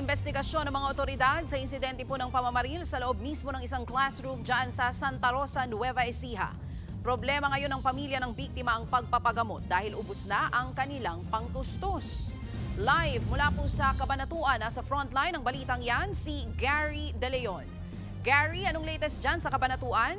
Iniimbestigasyon ng mga otoridad sa insidente po ng pamamaril sa loob mismo ng isang classroom dyan sa Santa Rosa, Nueva Ecija. Problema ngayon ng pamilya ng biktima ang pagpapagamot dahil ubos na ang kanilang pangtustos. Live mula po sa Cabanatuan, nasa frontline ng balitang yan, si Gary De Leon. Gary, anong latest dyan sa Cabanatuan?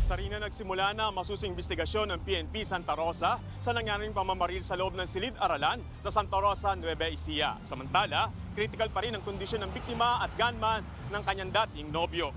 Sarina nagsimula na masusing investigasyon ng PNP Santa Rosa sa nangyaring pamamaril sa loob ng silid-aralan sa Santa Rosa, Nueva Ecija. Samantala, critical pa rin ang kondisyon ng biktima at gunman ng kanyang dating nobyo.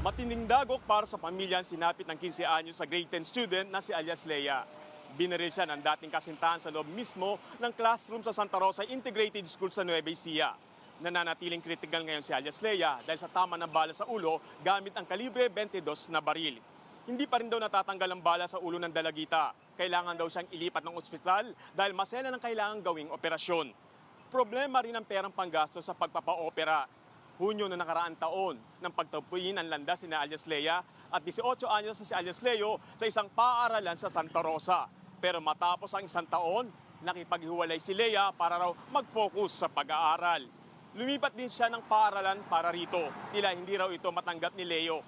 Matinding dagok para sa pamilya ang sinapit ng 15 anyos sa grade 10 student na si alias Leia. Binaril siya ng dating kasintahan sa loob mismo ng classroom sa Santa Rosa Integrated School sa Nueva Ecija. Nananatiling critical ngayon si alias Leia dahil sa tama ng bala sa ulo gamit ang kalibre 22 na baril. Hindi pa rin daw natatanggal ang bala sa ulo ng dalagita. Kailangan daw siyang ilipat ng ospital dahil masela ng kailangang gawing operasyon. Problema rin ang perang panggasto sa pagpapa-opera. Hunyo na nakaraang taon nang pagtapuin ang landas ni alias Leia at 18 anyos na si alias Leo sa isang paaralan sa Santa Rosa. Pero matapos ang isang taon, nakipaghiwalay si Leia para raw mag-focus sa pag-aaral. Lumipat din siya ng paaralan para rito. Tila hindi raw ito matanggap ni Leo.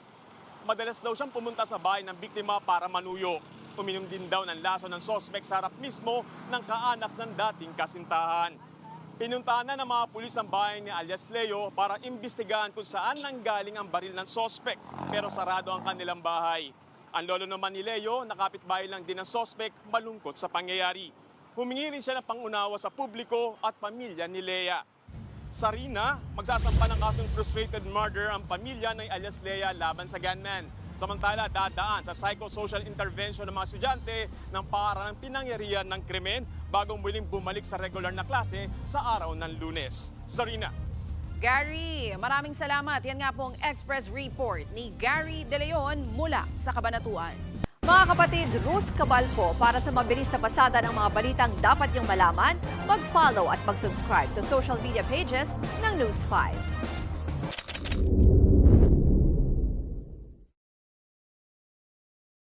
Madalas daw siyang pumunta sa bahay ng biktima para manuyo. Uminom din daw ng laso ng sospek sa harap mismo ng kaanak ng dating kasintahan. Pinuntahan na ng mga pulis ang bahay ni alias Leo para imbestigahan kung saan nanggaling ang baril ng sospek. Pero sarado ang kanilang bahay. Ang lolo naman ni Leo, nakapitbahay lang din ng sospek, malungkot sa pangyayari. Humingi rin siya ng pangunawa sa publiko at pamilya ni Leia. Sarina, magsasampa ng kasong frustrated murder ang pamilya ng alias Leia laban sa gunman. Samantala, dadaan sa psychosocial intervention ng mga estudyante ng para ng pinangyarihan ng krimen bago muling bumalik sa regular na klase sa araw ng Lunes. Sarina. Gary, maraming salamat. Yan nga pong Express Report ni Gary De Leon mula sa Cabanatuan. Mga kapatid, Ruth Cabalpo, para sa mabilis na pasada ng mga balitang dapat niyong malaman, mag-follow at mag-subscribe sa social media pages ng News 5.